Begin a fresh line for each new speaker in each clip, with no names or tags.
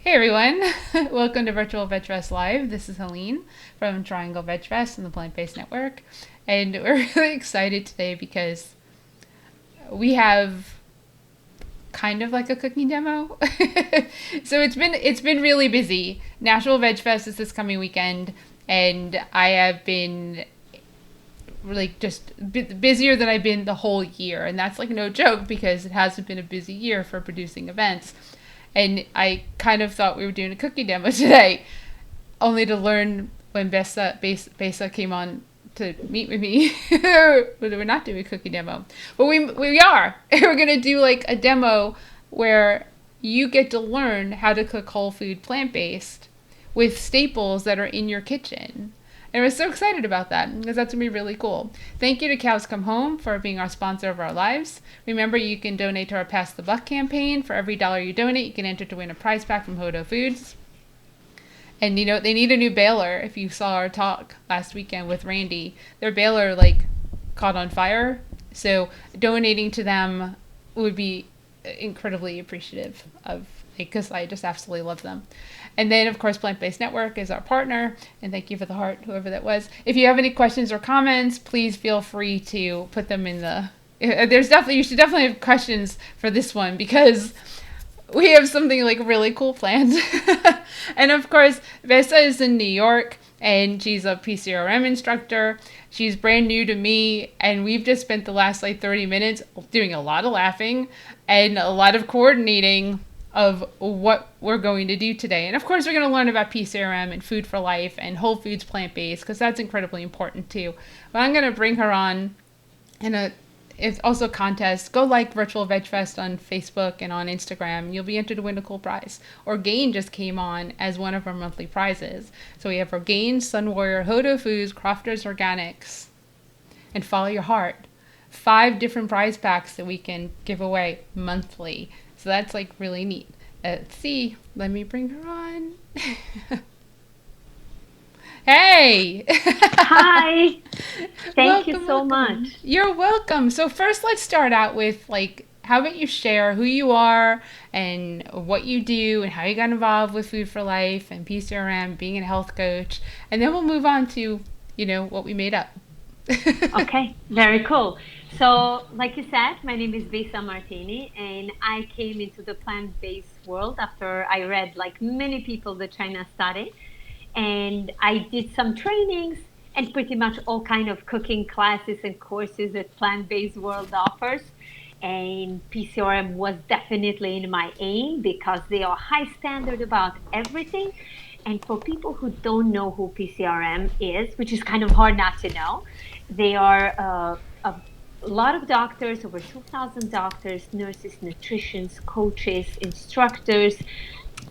Hey everyone, welcome to Virtual Vegfest Live. This is Helene from Triangle Vegfest and the Plant-Based Network. And we're really excited today because we have kind of like a cooking demo. So it's been really busy. Nashville Vegfest is this coming weekend, and I have been really just busier than I've been the whole year. And that's like no joke because it hasn't been a busy year for producing events. And I kind of thought we were doing a cookie demo today, only to learn when Besa came on to meet with me, we're not doing a cookie demo. But we are. We're going to do like a demo where you get to learn how to cook whole food plant-based with staples that are in your kitchen. And we're so excited about that because that's going to be really cool. Thank you to Cows Come Home for being our sponsor of our lives. Remember, you can donate to our Pass the Buck campaign. For every dollar you donate, you can enter to win a prize pack from Hodo Foods. And, you know, they need a new baler. If you saw our talk last weekend with Randy, their baler, caught on fire. So donating to them would be incredibly appreciative of, because I just absolutely love them. And then, of course, Plant-Based Network is our partner. And thank you for the heart, whoever that was. If you have any questions or comments, please feel free to put them in the... you should definitely have questions for this one because we have something like really cool planned. And of course, Besa is in New York and she's a PCRM instructor. She's brand new to me, and we've just spent the last 30 minutes doing a lot of laughing and a lot of coordinating of what we're going to do today. And of course, we're going to learn about PCRM and food for life and whole foods plant-based because that's incredibly important too. But I'm going to bring her on in it's also a contest. Go like Virtual Vegfest on Facebook and on Instagram. You'll be entered to win a cool prize. Orgain just came on as one of our monthly prizes. So we have Orgain, Sun Warrior, Hodo Foods, Crofters Organics, and Follow Your Heart. 5 different prize packs that we can give away monthly. So that's really neat. Let's see. Let me bring her on. Hey!
Hi! Thank you so much.
You're welcome. So first let's start out with how about you share who you are and what you do and how you got involved with Food for Life and PCRM, being a health coach, and then we'll move on to, what we made up.
Okay, very cool. So, like you said, my name is Besa Martini, and I came into the plant-based world after I read, like many people, the China study. And I did some trainings and pretty much all kind of cooking classes and courses that plant-based world offers. And PCRM was definitely in my aim because they are high standard about everything. And for people who don't know who PCRM is, which is kind of hard not to know, they are a lot of doctors, over 2,000 doctors, nurses, nutritionists, coaches, instructors,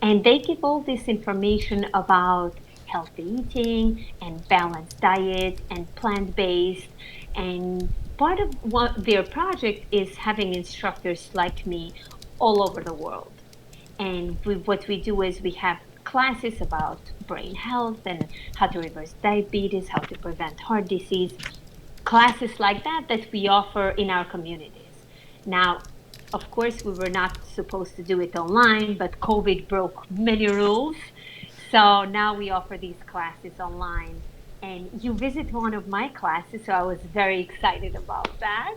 and they give all this information about healthy eating and balanced diet and plant-based. And part of what their project is having instructors like me all over the world. And what we do is we have classes about brain health and how to reverse diabetes, how to prevent heart disease, classes like that we offer in our communities. Now, of course, we were not supposed to do it online, but COVID broke many rules. So now we offer these classes online. And you visit one of my classes, so I was very excited about that.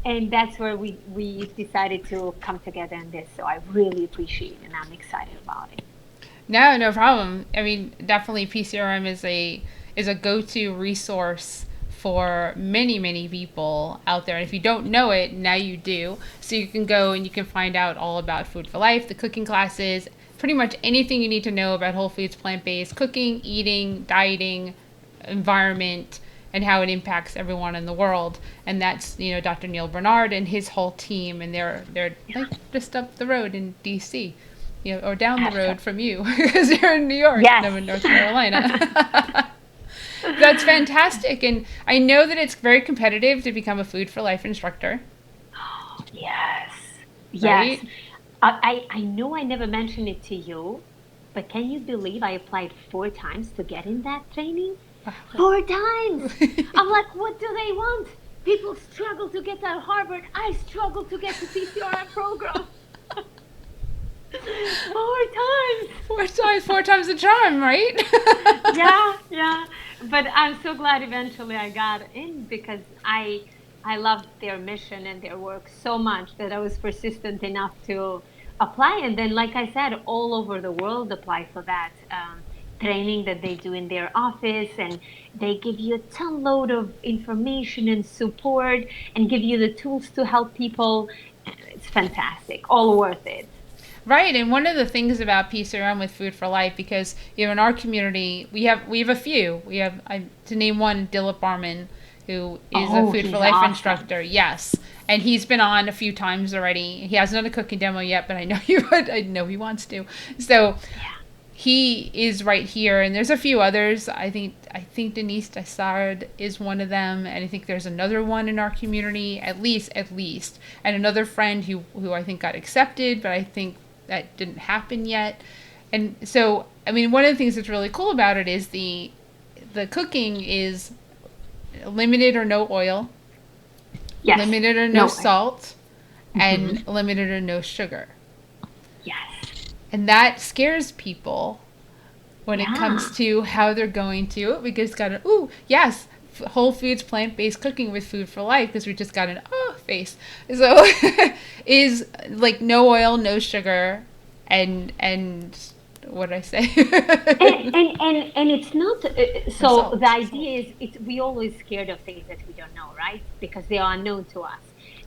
And that's where we decided to come together in this. So I really appreciate it, and I'm excited about it.
No problem. I mean, definitely PCRM is a go-to resource for many, many people out there. And if you don't know it, now you do. So you can go and you can find out all about Food for Life, the cooking classes, pretty much anything you need to know about whole foods, plant-based cooking, eating, dieting, environment, and how it impacts everyone in the world. And that's, Dr. Neil Bernard and his whole team. And they're just up the road in DC. Or down the road from you because you're in New York,
yes.
And I'm in North Carolina. That's fantastic. And I know that it's very competitive to become a Food for Life instructor.
Yes.
Right?
Yes. I know I never mentioned it to you, but can you believe I applied 4 times to get in that training? 4 times! I'm like, what do they want? People struggle to get to Harvard. I struggle to get to PCRM program. 4 times!
Four times the charm, right?
Yeah. But I'm so glad eventually I got in because I loved their mission and their work so much that I was persistent enough to apply. And then, like I said, all over the world apply for that training that they do in their office, and they give you a ton load of information and support and give you the tools to help people. It's fantastic, all worth it.
Right, and one of the things about PCRM with Food for Life, because in our community we have a few. We have to name one, Dilip Barman, who is a
Oh,
Food for
he's
Life
awesome.
instructor. Yes, and he's been on a few times already. He hasn't done a cooking demo yet, but I know he would. I know he wants to. So
Yeah.
he is right here, and there's a few others. I think Denise Dessard is one of them, and I think there's another one in our community, at least, and another friend who I think got accepted, but I think that didn't happen yet. And so, I mean, one of the things that's really cool about it is the cooking is limited or no oil,
Yes.
limited or no
No way.
salt,
Hmm.
and limited or no sugar.
Yes.
And that scares people when it
Yeah.
comes to how they're going to, because got an yes, Whole Foods plant-based cooking with Food for Life, because we just got an face. So is like no oil, no sugar, and what did I say?
And it's not
No
so the
salt.
idea is it's we always scared of things that we don't know, right? Because they are unknown to us.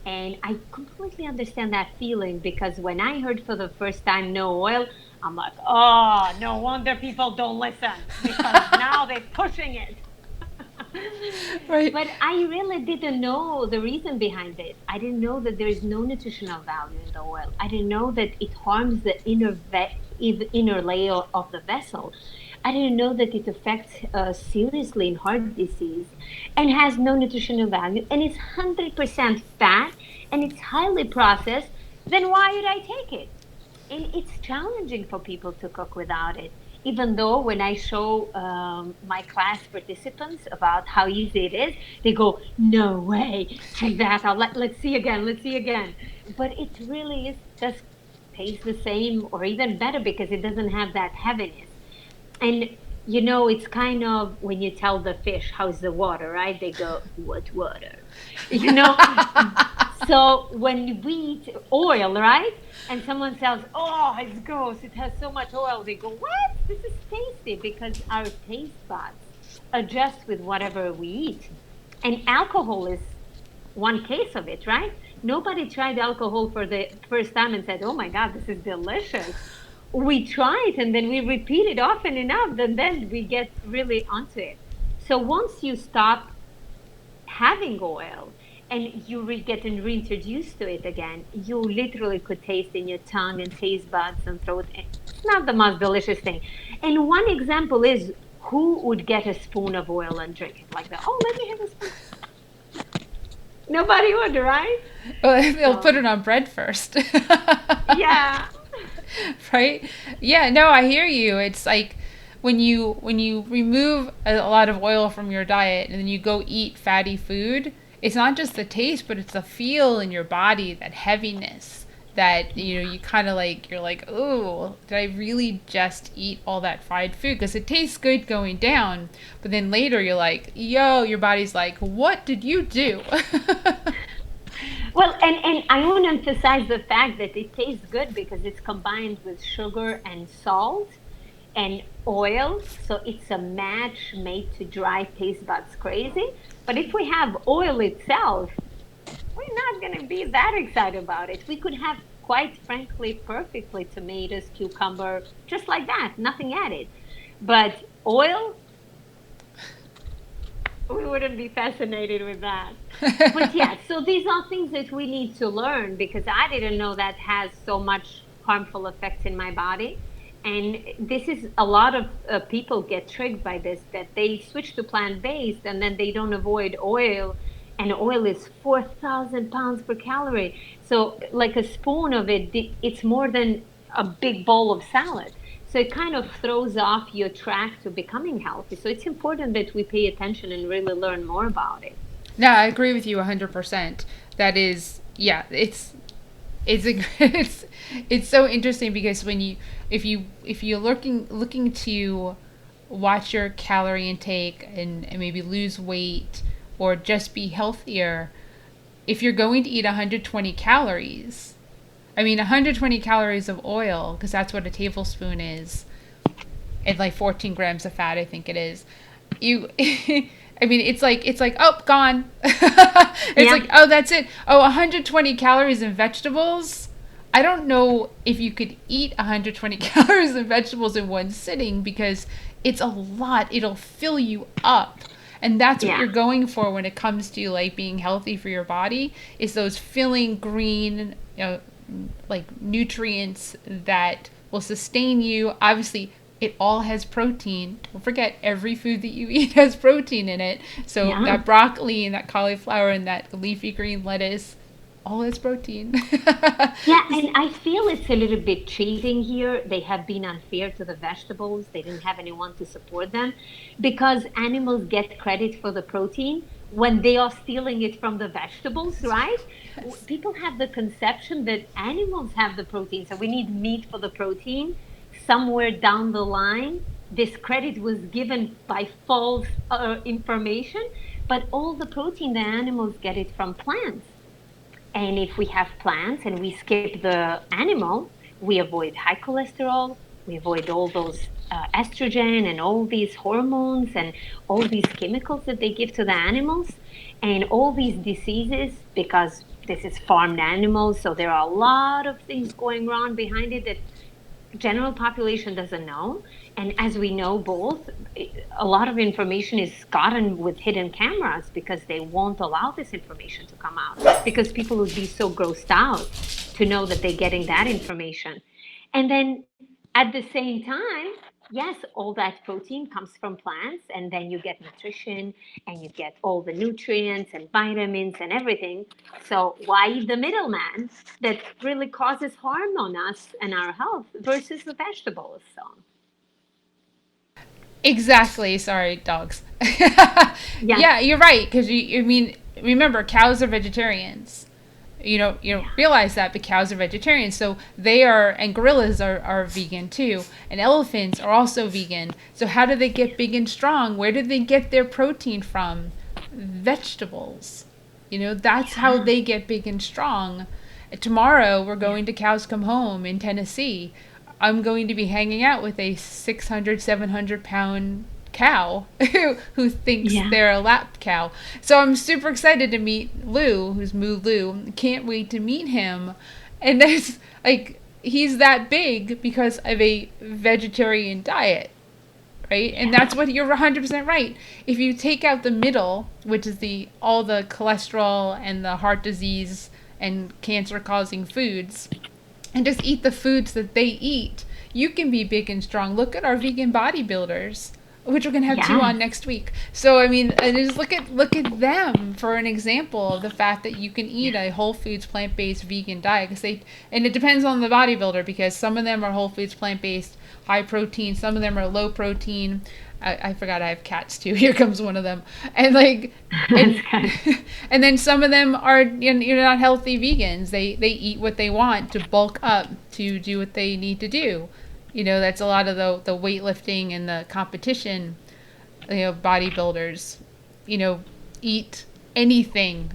And I completely understand that feeling because when I heard for the first time no oil, I'm like, oh, no wonder people don't listen because now they're pushing it.
Right.
But I really didn't know the reason behind it. I didn't know that there is no nutritional value in the oil. I didn't know that it harms the inner layer of the vessel. I didn't know that it affects seriously in heart disease and has no nutritional value and it's 100% fat and it's highly processed. Then why would I take it? And it's challenging for people to cook without it. Even though when I show my class participants about how easy it is, they go, "No way! Check that out. Let's see again. Let's see again." But it really is just tastes the same or even better because it doesn't have that heaviness. And it's kind of when you tell the fish, "How's the water?" Right? They go, "What water?" You know. So when we eat oil, right? And someone says, "Oh, it's gross. It has so much oil." They go, "What? This is tasty," because our taste buds adjust with whatever we eat. And alcohol is one case of it, right? Nobody tried alcohol for the first time and said, "Oh my God, this is delicious." We try it and then we repeat it often enough, and then we get really onto it. So once you stop having oil and you getting reintroduced to it again, you literally could taste in your tongue and taste buds and throat. It's not the most delicious thing. And one example is who would get a spoon of oil and drink it like that? Oh, let me have a spoon. Nobody would, right?
Well, they'll put
So,
it on bread first.
yeah.
Right? Yeah, no, I hear you. It's like when you remove a lot of oil from your diet and then you go eat fatty food, it's not just the taste, but it's the feel in your body, that heaviness that you kind of like, you're like, "Oh, did I really just eat all that fried food?" Because it tastes good going down, but then later you're like, "Yo," your body's like, "What did you do?"
Well, and I want to emphasize the fact that it tastes good because it's combined with sugar and salt and oil. So it's a match made to drive taste buds crazy. But if we have oil itself, we're not going to be that excited about it. We could have, quite frankly, perfectly tomatoes, cucumber, just like that, nothing added. But oil, we wouldn't be fascinated with that. But yeah, so these are things that we need to learn because I didn't know that has so much harmful effects in my body. And this is a lot of people get tricked by this that they switch to plant based and then they don't avoid oil. And oil is 4,000 pounds per calorie. So, like a spoon of it, it's more than a big bowl of salad. So it kind of throws off your track to becoming healthy. So it's important that we pay attention and really learn more about it.
No, I agree with you 100%. That is, yeah, it's It's a, it's so interesting because when you if you're looking to watch your calorie intake and maybe lose weight or just be healthier, if you're going to eat 120 calories, I mean 120 calories of oil, because that's what a tablespoon is, and like 14 grams of fat, I think it is. You, I mean, it's like oh, gone. It's
Yeah,
like oh, that's it. Oh, 120 calories in vegetables. I don't know if you could eat 120 calories in vegetables in one sitting because it's a lot. It'll fill you up. And that's what
yeah,
you're going for when it comes to like being healthy for your body is those filling green, like nutrients that will sustain you. Obviously, it all has protein. Don't forget, every food that you eat has protein in it. So
yeah.
that broccoli and that cauliflower and that leafy green lettuce, all has protein.
Yeah, and I feel it's a little bit cheating here. They have been unfair to the vegetables. They didn't have anyone to support them because animals get credit for the protein when they are stealing it from the vegetables, right?
Yes.
People have the conception that animals have the protein, so we need meat for the protein. Somewhere down the line, this credit was given by false information, but all the protein, the animals get it from plants. And if we have plants and we skip the animal, we avoid high cholesterol, we avoid all those estrogen and all these hormones and all these chemicals that they give to the animals and all these diseases because this is farmed animals. So there are a lot of things going on behind it that general population doesn't know. And as we know both, a lot of information is gotten with hidden cameras because they won't allow this information to come out because people would be so grossed out to know that they're getting that information. And then at the same time, yes, all that protein comes from plants, and then you get nutrition and you get all the nutrients and vitamins and everything. So why the middleman that really causes harm on us and our health versus the vegetables? So
Exactly. Sorry, dogs.
yes,
Yeah, you're right. Because I mean, remember, cows are vegetarians. You don't
yeah,
realize that, but cows are vegetarians, so they are, and gorillas are vegan too, and elephants are also vegan. So how do they get big and strong? Where do they get their protein from? Vegetables. That's how
yeah,
they get big and strong. Tomorrow we're going to Cows Come Home in Tennessee. I'm going to be hanging out with a 600, 700 pound cow who thinks
yeah,
they're a lap cow. So I'm super excited to meet Lou, who's Moo Lou. Can't wait to meet him. And there's like he's that big because of a vegetarian diet, right? And
yeah,
that's what you're 100% right. If you take out the middle, which is the all the cholesterol and the heart disease and cancer causing foods, and just eat the foods that they eat, you can be big and strong. Look at our vegan bodybuilders, which we're gonna have two
yes,
on next week. So I mean, and just look at them for an example of the fact that you can eat a whole foods plant based vegan diet. Because and it depends on the bodybuilder because some of them are whole foods plant based, high protein. Some of them are low protein. I forgot I have cats too. Here comes one of them, and like,
that's
and
good.
and then some of them are you're not healthy vegans. They eat what they want to bulk up to do what they need to do. That's a lot of the weightlifting and the competition. Bodybuilders, you know, eat anything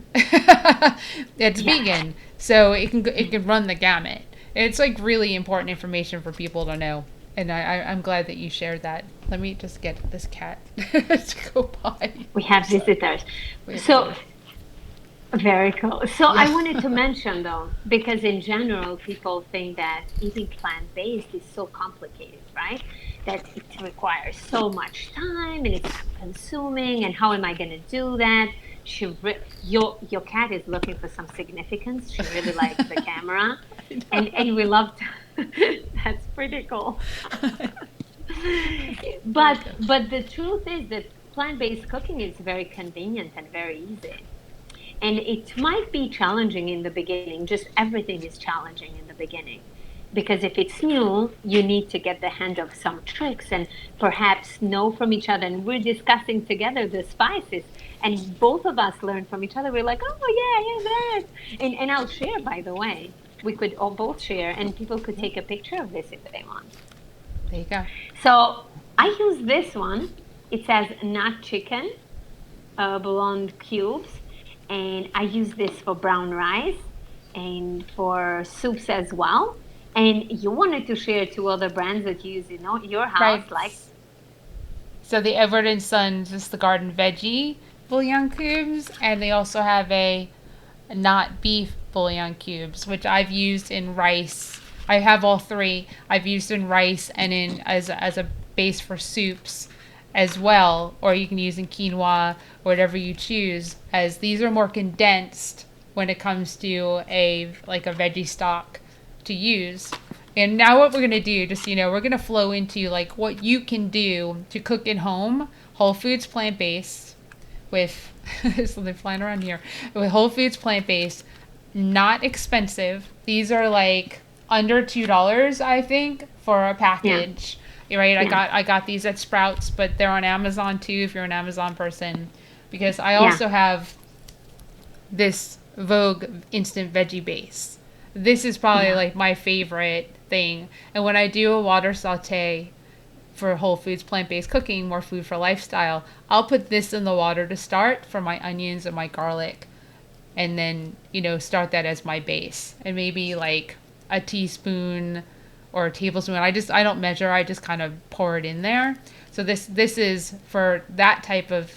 that's
Yes.
vegan, so it can run the gamut. It's like really important information for people to know, and I'm glad that you shared that. Let me just get this cat to go by.
We have
Sorry,
visitors.
we have
So
visitors.
very cool. So
Yeah.
I wanted to mention though, because in general, people think that eating plant-based is so complicated, right? That it requires so much time and it's time consuming. And how am I going to do that? Your cat is looking for some significance. She really likes the camera,
I
and we love to, that's pretty cool.
There we
But
go.
but the truth is that plant-based cooking is very convenient and very easy. And it might be challenging in the beginning, just everything is challenging in the beginning. Because if it's new, you need to get the hang of some tricks and perhaps know from each other. And we're discussing together the spices, and both of us learn from each other. We're like, oh, yeah, yeah, that. And I'll share, by the way. we could all both share, and people could take a picture of this if they want.
There you go.
So I use this one. It says nut chicken, bouillon cubes, and I use this for brown rice and for soups as well. And you wanted to share two other brands that you use in your house,
Right.
like
So the Edward and Sons is the garden veggie bouillon cubes, and they also have a not beef bouillon cubes, which I've used in rice. I have all three. I've used in rice and in as a base for soups as well, or you can use in quinoa, whatever you choose, as these are more condensed when it comes to a like a veggie stock to use. And now what we're going to do, just we're going to flow into like what you can do to cook at home, whole foods plant-based with something flying around here, with whole foods plant-based, not expensive. These are like under $2, I think, for a
yeah,
package. You're right.
yeah,
I got these at Sprouts, but they're on Amazon too if you're an Amazon person, because I
yeah,
also have this Vogue instant veggie base. This is probably
yeah,
like my favorite thing. And when I do a water saute for whole foods plant-based cooking, more food for lifestyle, I'll put this in the water to start for my onions and my garlic, and then start that as my base, and maybe like a teaspoon or a tablespoon. I don't measure. I just kind of pour it in there. So this is for that type of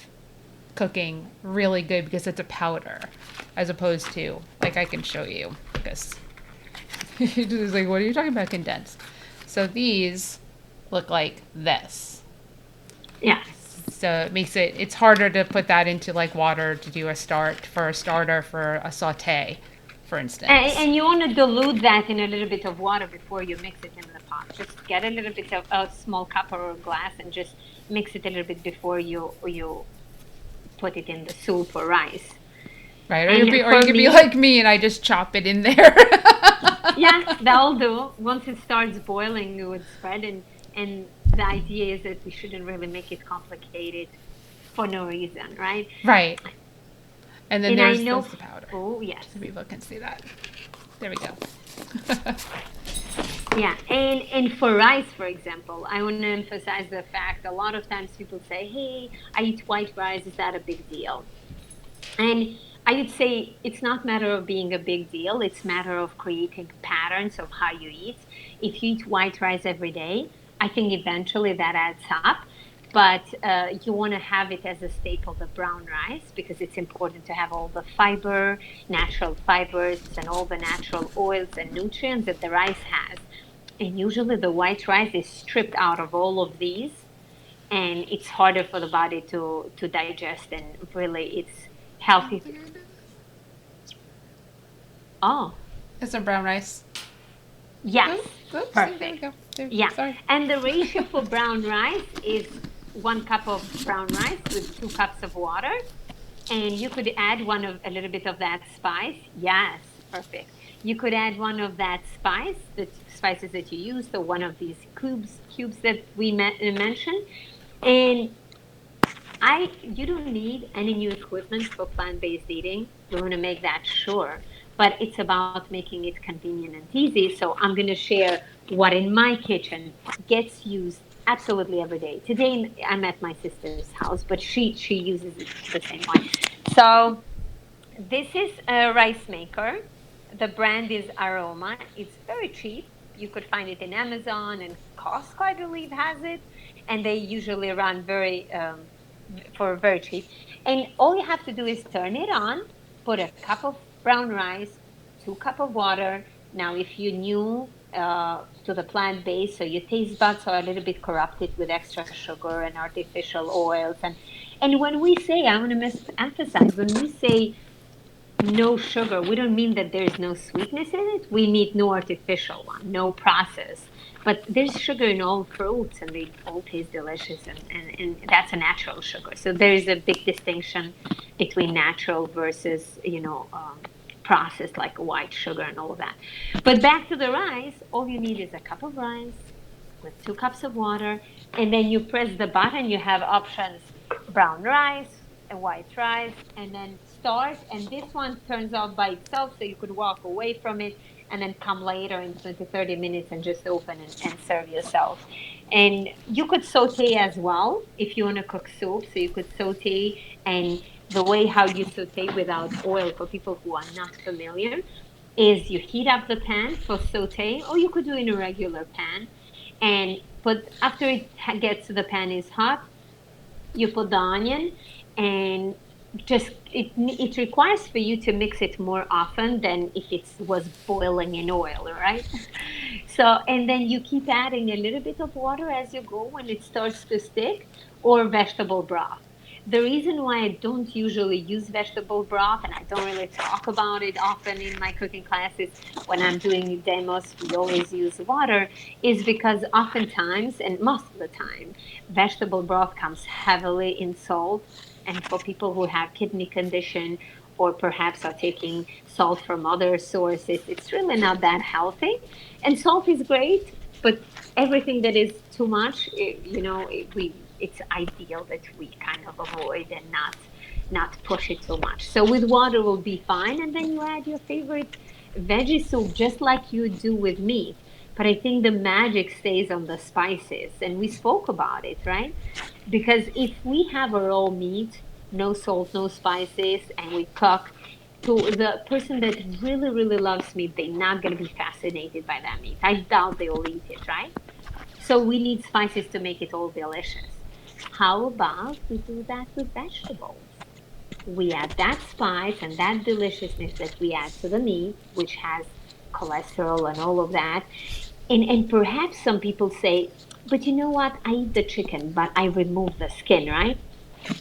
cooking really good because it's a powder, as opposed to like I can show you because it's like, what are you talking about condensed? So these look like this.
yeah.
So it makes it's harder to put that into like water to do a starter for a saute, for instance.
And you want to dilute that in a little bit of water before you mix it in the pot. Just get a little bit of a small cup or a glass and just mix it a little bit before you put it in the soup or rice.
Right, or
And
you
for
could be
me,
like me and I just chop it in there.
yeah, that'll do. Once it starts boiling, it would spread. And the idea is that we shouldn't really make it complicated for no reason, right?
Right, and then
And I
there's
know,
the powder.
oh, yes.
So people can see that. There we go.
Yeah, and for rice, for example, I want to emphasize the fact a lot of times people say, hey, I eat white rice, is that a big deal? And I would say it's not matter of being a big deal, it's matter of creating patterns of how you eat. If you eat white rice every day, I think eventually that adds up. But you want to have it as a staple, the brown rice, because it's important to have all the fiber, natural fibers, and all the natural oils and nutrients that the rice has. And usually the white rice is stripped out of all of these, and it's harder for the body to digest, and really it's healthy. Oh,
It's some brown rice.
yes,
Oops, there we
perfect.
go. There,
Yeah,
sorry.
and the ratio for brown rice is 1 cup of brown rice with 2 cups of water, and you could add a little bit of that spice. Yes, perfect. You could add one of that spice, the spices that you use, so one of these cubes that we mentioned, and you don't need any new equipment for plant-based eating. We want to make that sure, but it's about making it convenient and easy. So I'm going to share what in my kitchen gets used absolutely every day. Today I'm at my sister's house, but she uses it the same way. So this is a rice maker. The brand is Aroma. It's very cheap. You could find it in Amazon, and Costco, I believe, has it. And they usually run for very cheap. And all you have to do is turn it on, put a cup of brown rice, 2 cups of water. Now, if you're new to the plant based, so your taste buds are a little bit corrupted with extra sugar and artificial oils. And when we say, I want to emphasize, when we say no sugar, we don't mean that there's no sweetness in it. We mean no artificial one, no process. But there's sugar in all fruits, and they all taste delicious, and that's a natural sugar. So there is a big distinction between natural versus, processed like white sugar and all of that. But back to the rice, all you need is a cup of rice with 2 cups of water, and then you press the button. You have options: brown rice and white rice, and then start. And this one turns off by itself, so you could walk away from it. and then come later in 20, 30 minutes and just open and serve yourself. And you could saute as well if you want to cook soup. So you could saute, and the way how you saute without oil, for people who are not familiar, is you heat up the pan for saute, or you could do in a regular pan. And put after it gets to the pan is hot, you put the onion, and just it requires for you to mix it more often than if it was boiling in oil, right? So, and then you keep adding a little bit of water as you go when it starts to stick, or vegetable broth. The reason why I don't usually use vegetable broth, and I don't really talk about it often in my cooking classes when I'm doing demos, we always use water, is because oftentimes, and most of the time, vegetable broth comes heavily in salt. And for people who have kidney condition or perhaps are taking salt from other sources, it's really not that healthy. And salt is great, but everything that is too much, it's ideal that we kind of avoid and not push it too much. So with water will be fine, and then you add your favorite veggie soup just like you do with meat. But I think the magic stays on the spices, and we spoke about it, right? Because if we have a raw meat, no salt, no spices, and we cook, to the person that really, really loves meat, they're not going to be fascinated by that meat. I doubt they'll eat it, right? So we need spices to make it all delicious. How about we do that with vegetables? We add that spice and that deliciousness that we add to the meat, which has cholesterol and all of that. And perhaps some people say, but you know what? I eat the chicken, but I remove the skin, right?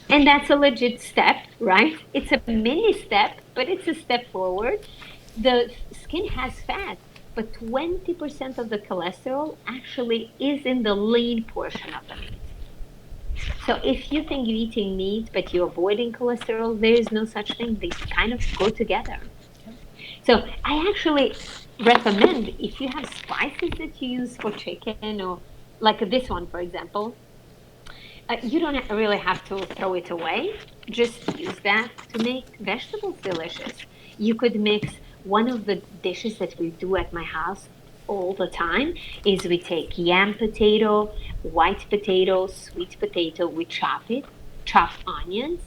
And that's a legit step, right? It's a mini step, but it's a step forward. The skin has fat, but 20% of the cholesterol actually is in the lean portion of the meat. So if you think you're eating meat, but you're avoiding cholesterol, there is no such thing. They kind of go together. So I actually recommend, if you have spices that you use for chicken, or like this one, for example, you don't really have to throw it away. Just use that to make vegetables delicious. You could mix one of the dishes that we do at my house all the time is we take yam potato, white potato, sweet potato, we chop it, chop onions,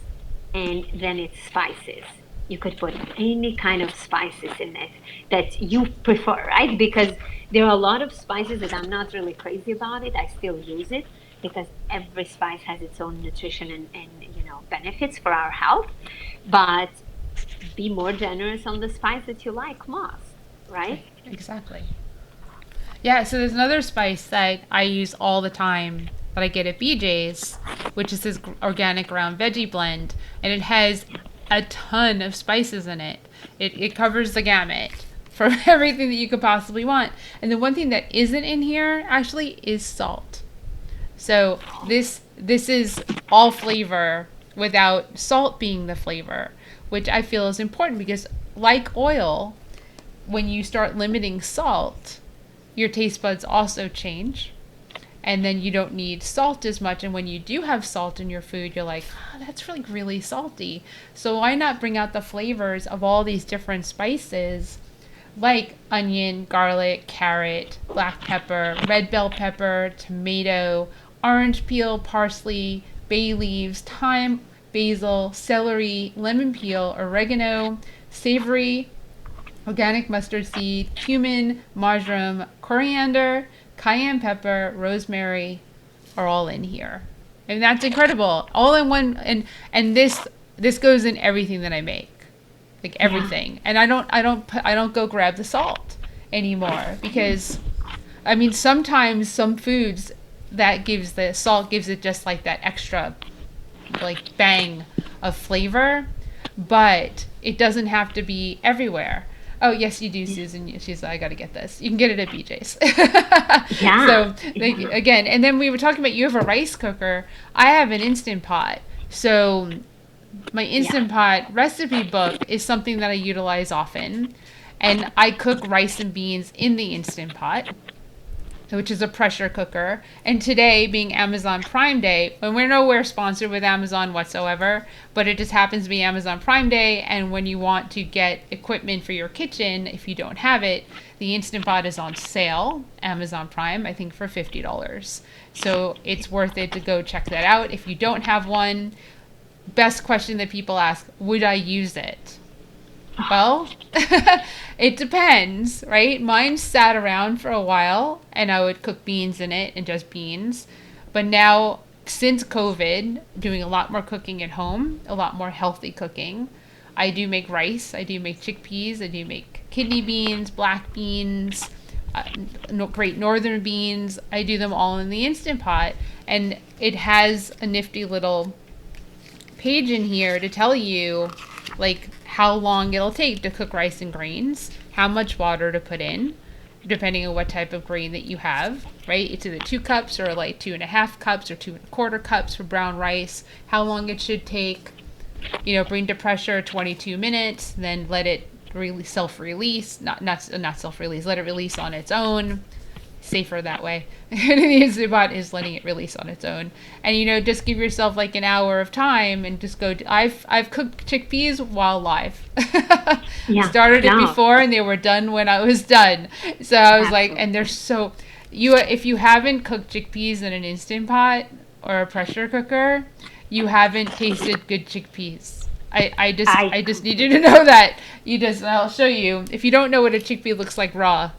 and then it's spices. You could put any kind of spices in it that you prefer, right? Because there are a lot of spices that I'm not really crazy about it. I still use it because every spice has its own nutrition and benefits for our health. But be more generous on the spice that you like most, right?
Exactly. Yeah, so there's another spice that I use all the time that I get at BJ's, which is this organic ground veggie blend, and it has a ton of spices in it. It covers the gamut for everything that you could possibly want. And the one thing that isn't in here actually is salt. So this is all flavor without salt being the flavor, which I feel is important because like oil, when you start limiting salt, your taste buds also change. And then you don't need salt as much. And when you do have salt in your food, you're like, oh, that's really salty. So why not bring out the flavors of all these different spices like onion, garlic, carrot, black pepper, red bell pepper, tomato, orange peel, parsley, bay leaves, thyme, basil, celery, lemon peel, oregano, savory, organic mustard seed, cumin, marjoram, coriander, cayenne pepper, rosemary are all in here. And that's incredible. All in one, and this goes in everything that I make. Like everything. Yeah. And I don't go grab the salt anymore because I mean sometimes some foods that gives the salt gives it just like that extra like bang of flavor, but it doesn't have to be everywhere. Oh, yes, you do, Susan. She's like, I got to get this. You can get it at BJ's.
Yeah.
So, again, and then we were talking about you have a rice cooker. I have an Instant Pot. So, my Instant Pot recipe book is something that I utilize often. And I cook rice and beans in the Instant Pot. which is a pressure cooker. And today, being Amazon Prime Day, when we're nowhere sponsored with Amazon whatsoever, but it just happens to be Amazon Prime Day, and when you want to get equipment for your kitchen, if you don't have it, the Instant Pot is on sale, Amazon Prime, I think for $50. So it's worth it to go check that out. If you don't have one, best question that people ask, would I use it? Well, it depends, right? Mine sat around for a while and I would cook beans in it and just beans. But now, since COVID, doing a lot more cooking at home, a lot more healthy cooking. I do make rice, I do make chickpeas, I do make kidney beans, black beans, great northern beans. I do them all in the Instant Pot. And it has a nifty little page in here to tell you like how long it'll take to cook rice and grains, how much water to put in, depending on what type of grain that you have, right? It's either 2 cups or like 2.5 cups or 2.25 cups for brown rice, how long it should take, bring to pressure 22 minutes, then let it really self-release, not self-release, let it release on its own. Safer that way. The Instant Pot is letting it release on its own. And just give yourself like an hour of time and just go I've cooked chickpeas while live.
Yeah.
Started it before and they were done when I was done. So I was like, and they're so if you haven't cooked chickpeas in an Instant Pot or a pressure cooker, you haven't tasted good chickpeas. I just need you to know that. I'll show you. If you don't know what a chickpea looks like raw,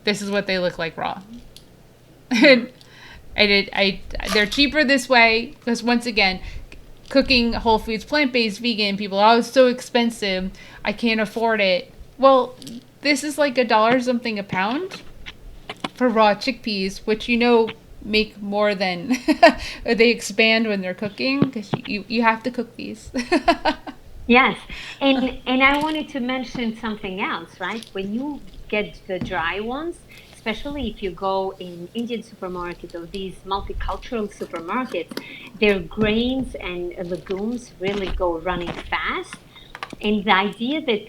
this is what they look like raw. And they're cheaper this way because, once again, cooking whole foods, plant-based, vegan, people are, it's so expensive, I can't afford it. Well, this is like $1 something a pound for raw chickpeas, which make more than they expand when they're cooking, because you have to cook these.
Yes, and I wanted to mention something else, right? When you get the dry ones, especially if you go in Indian supermarket or these multicultural supermarkets, their grains and legumes really go running fast, and the idea that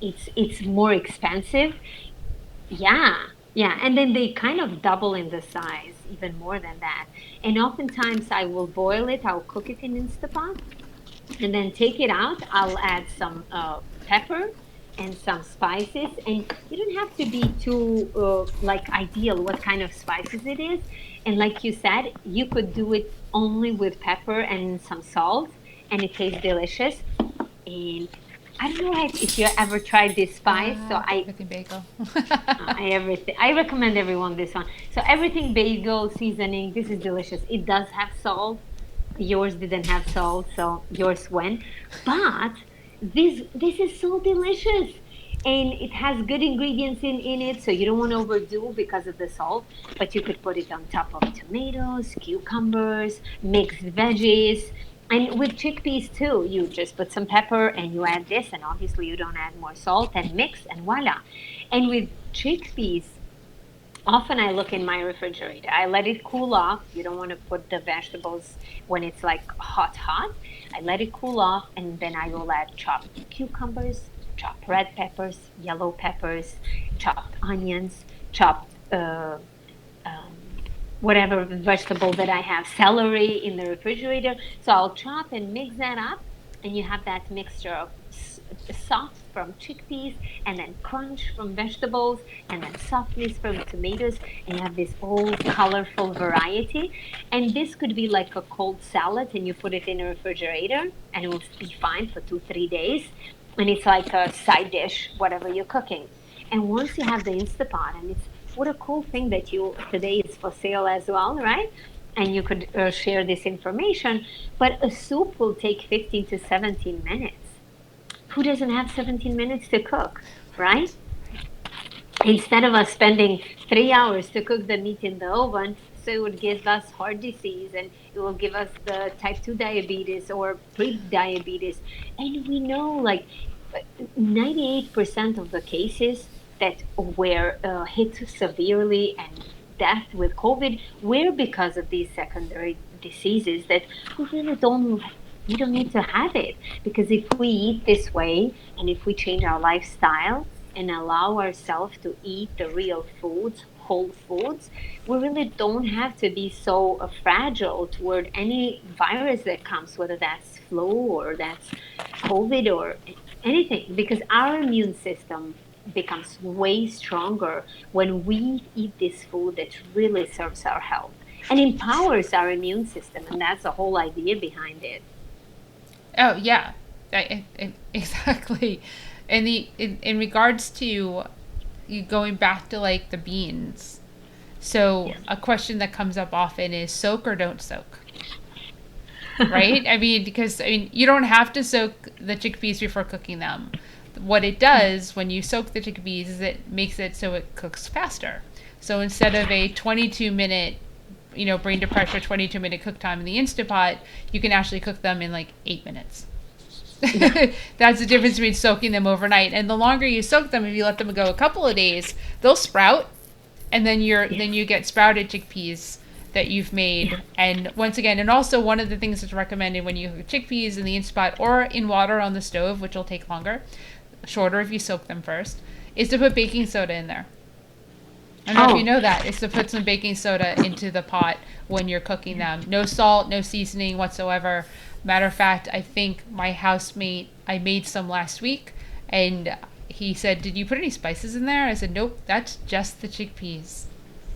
it's more expensive, yeah, yeah, and then they kind of double in the size, even more than that. And oftentimes I will boil it, I'll cook it in Instapot, and then take it out. I'll add some pepper and some spices, and you don't have to be too ideal what kind of spices it is. And like you said, you could do it only with pepper and some salt, and it tastes delicious. And I don't know if you ever tried this spice. So
Everything Bagel.
I recommend everyone this one. So everything bagel seasoning. This is delicious. It does have salt. Yours didn't have salt, so yours went. But this is so delicious, and it has good ingredients in it, so you don't want to overdo because of the salt. But you could put it on top of tomatoes, cucumbers, mixed veggies, and with chickpeas too. You just put some pepper and you add this, and obviously you don't add more salt, and mix, and voila. And with chickpeas, often I look in my refrigerator. I let it cool off. You don't want to put the vegetables when it's like hot. I let it cool off, and then I will add chopped cucumbers, chopped red peppers, yellow peppers, chopped onions, chopped whatever vegetable that I have, celery in the refrigerator. So I'll chop and mix that up, and you have that mixture of soft from chickpeas, and then crunch from vegetables, and then softness from tomatoes, and you have this whole colorful variety. And this could be like a cold salad, and you put it in a refrigerator, and it will be fine for 2-3 days, and it's like a side dish, whatever you're cooking. And once you have the Instapot, and it's what a cool thing that today is for sale as well, right? And you could share this information, but a soup will take 15 to 17 minutes. Who doesn't have 17 minutes to cook, right? Instead of us spending 3 hours to cook the meat in the oven, so it would give us heart disease, and it will give us the type 2 diabetes or pre-diabetes. And we know like 98% of the cases that were hit severely and death with COVID were because of these secondary diseases that we really don't need to have it. Because if we eat this way, and if we change our lifestyle and allow ourselves to eat the real foods, whole foods, we really don't have to be so fragile toward any virus that comes, whether that's flu or that's COVID or anything, because our immune system becomes way stronger when we eat this food that really serves our health and empowers our immune system. And that's the whole idea behind it.
Oh yeah, exactly. And in regards to you going back to like the beans, so
Yes.
a question that comes up often is soak or don't soak, right? I mean, because I mean, you don't have to soak the chickpeas before cooking them. What it does when you soak the chickpeas is it makes it so it cooks faster. So instead of a 22-minute, brain to pressure 22-minute cook time in the Instant Pot, you can actually cook them in like 8 minutes.
Yeah.
That's the difference between soaking them overnight. And the longer you soak them, if you let them go a couple of days, they'll sprout, and then
Yeah.
you get sprouted chickpeas that you've made.
Yeah.
And once again, and also one of the things that's recommended when you cook chickpeas in the Instant Pot or in water on the stove, which will take longer, shorter if you soak them first, is to put baking soda in there. I don't know if you
Oh,
know that. Is to put some baking soda into the pot when you're cooking them. No salt, no seasoning whatsoever. Matter of fact, I think my housemate, I made some last week, and he said, "Did you put any spices in there?" I said, "Nope, that's just the chickpeas.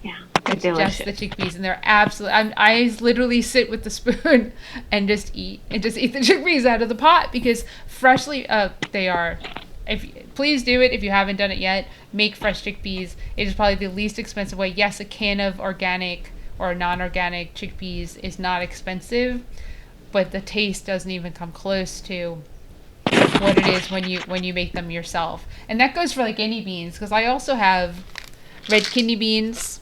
yeah. They're
It's just the
delicious.
chickpeas, and they're absolutely." I literally sit with the spoon and just eat the chickpeas out of the pot because freshly, they are. Please do it if you haven't done it yet. Make fresh chickpeas. It is probably the least expensive way. Yes, a can of organic or non-organic chickpeas is not expensive, but the taste doesn't even come close to what it is when you make them yourself. And that goes for like any beans, because I also have red kidney beans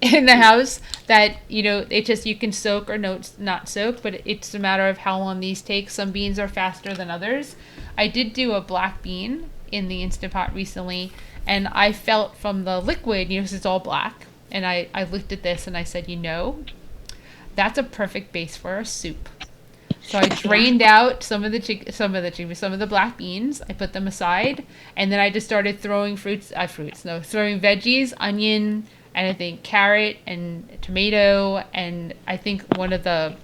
in the house that it just you can soak or not soak, but it's a matter of how long these take. Some beans are faster than others. I did do a black bean in the Instant Pot recently, and I felt from the liquid, 'cause it's all black, and I looked at this and I said, that's a perfect base for a soup. So I
Yeah.
drained out some of the black beans. I put them aside, and then I just started throwing throwing veggies, onion, and I think carrot and tomato, and I think one of the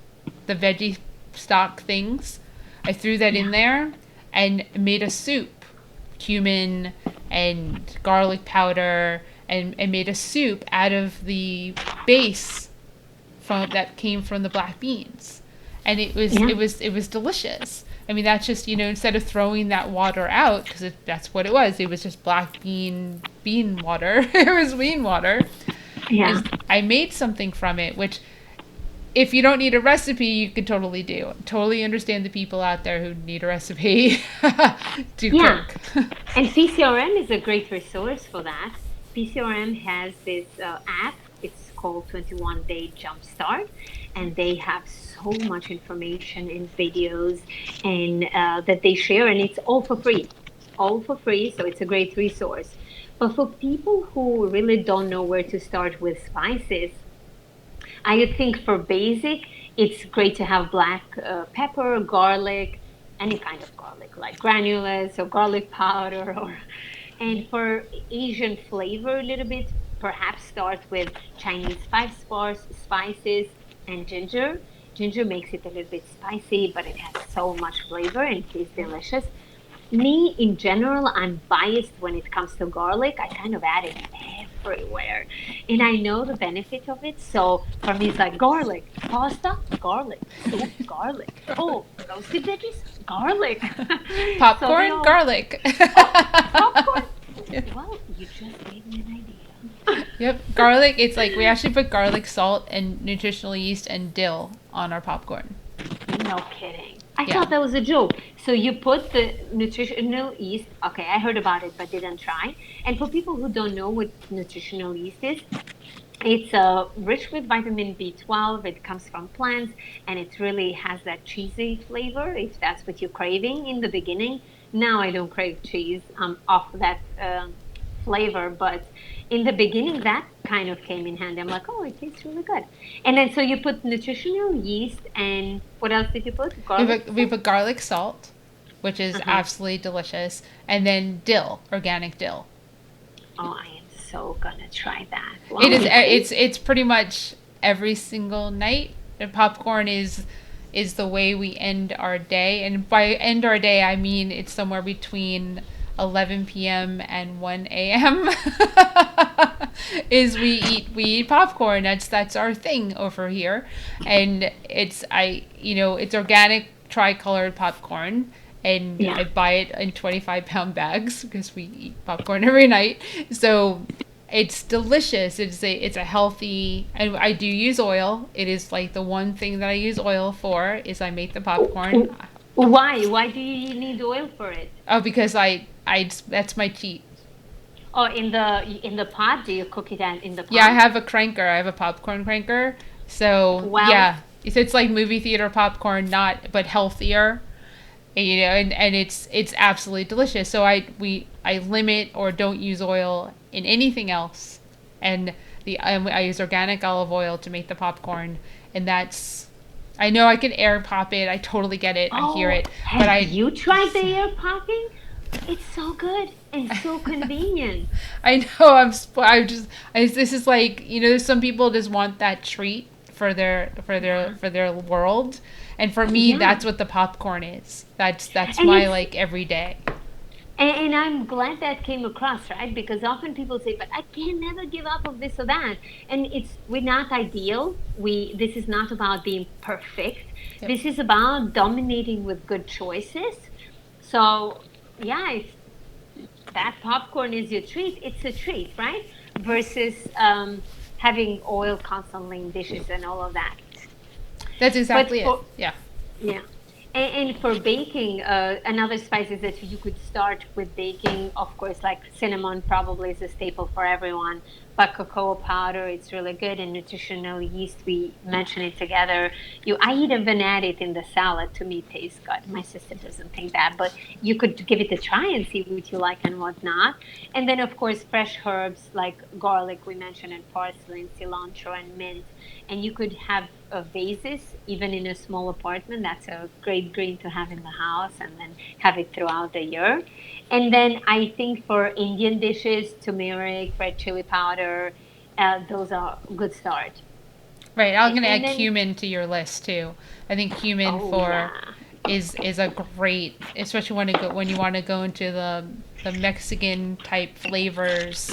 veggie stock things. I threw that
Yeah.
in there and made a soup, cumin and garlic powder, and made a soup out of the base from that came from the black beans, and
Yeah.
it was delicious. I mean, that's just instead of throwing that water out, because that's what it was. It was just black bean water. It was bean water.
Yeah.
Is I made something from it, which if you don't need a recipe, you could totally do. Totally understand the people out there who need a recipe to
Yeah.
cook.
And PCRM is a great resource for that. PCRM has this app. It's called 21 Day Jumpstart, and they have so much information and videos and that they share, and it's all for free. All for free, so it's a great resource. But for people who really don't know where to start with spices, I think for basic, it's great to have black pepper, garlic, any kind of garlic, like granulars or garlic powder, or and for Asian flavor a little bit, perhaps start with Chinese spices and ginger. Ginger makes it a little bit spicy, but it has so much flavor and tastes delicious. Me, in general, I'm biased when it comes to garlic. I kind of add it everywhere. And I know the benefit of it. So for me, it's like garlic, pasta, garlic, soup, garlic. Oh, roasted veggies, garlic. So they
Popcorn,
all,
garlic.
oh, popcorn.
Yeah.
Well, you just gave me an idea.
Yep, garlic. It's like we actually put garlic, salt, and nutritional yeast and dill on our popcorn.
No kidding. I
Yeah.
thought that was a joke. So you put the nutritional yeast. Okay, I heard about it but didn't try. And for people who don't know what nutritional yeast is, it's rich with vitamin B12. It comes from plants, and it really has that cheesy flavor. If that's what you're craving in the beginning, now I don't crave cheese. I'm off that flavor, but in the beginning, that kind of came in handy. I'm like, oh, it tastes really good. And then so you put nutritional yeast, and what else did you put? Garlic
We
salt.
put garlic salt, which is
Uh-huh.
absolutely delicious, and then dill, organic dill.
Oh, I am so gonna try that.
It
Wow,
is.
nice.
It's pretty much every single night. And popcorn is the way we end our day, and by end our day, I mean it's somewhere between 11 p.m. and 1 a.m. is we eat popcorn. That's our thing over here, and it's organic tricolored popcorn, and
Yeah.
I buy it in 25-pound bags because we eat popcorn every night. So it's delicious. It's a healthy, and I do use oil. It is like the one thing that I use oil for is I make the popcorn.
Why? Why do you need oil for it?
Oh, because I that's my cheat.
Oh, in the pot? Do you cook it in the
Yeah, I
pot?
have a cranker. I have a popcorn cranker. So
Well,
yeah, it's like movie theater popcorn, not but healthier. And it's absolutely delicious. So I limit or don't use oil in anything else, and I use organic olive oil to make the popcorn, and that's I know I can air pop it. I totally get it. I hear
oh,
it, but
have you tried the air popping? It's so good and so convenient.
I know this is like there's some people just want that treat for
Yeah.
their world, and for me
Yeah.
that's what the popcorn is. That's
And
my
it's
like every day.
and I'm glad that came across, right? Because often people say, "But I can never give up of this or that," and we're not ideal. This is not about being perfect.
Yep.
This is about dominating with good choices. So yeah, if that popcorn is your treat, it's a treat, right? Versus having oil constantly in dishes and all of that.
That's
But
exactly it.
for
Yeah.
yeah. And for baking, another spice is that you could start with baking. Of course, like cinnamon probably is a staple for everyone, but cocoa powder, it's really good. And nutritional yeast, we mention it together. I even add it in the salad. To me, it tastes good. My sister doesn't think that, but you could give it a try and see what you like and what not. And then, of course, fresh herbs like garlic, we mentioned, and parsley, and cilantro, and mint. And you could have vases even in a small apartment. That's a great green to have in the house and then have it throughout the year. And then I think for Indian dishes, turmeric, red chili powder, those are a good start.
Right. I'm gonna
And
add
then,
cumin to your list too. I think cumin
oh
for
yeah,
is a great, especially when you want to go into the Mexican type flavors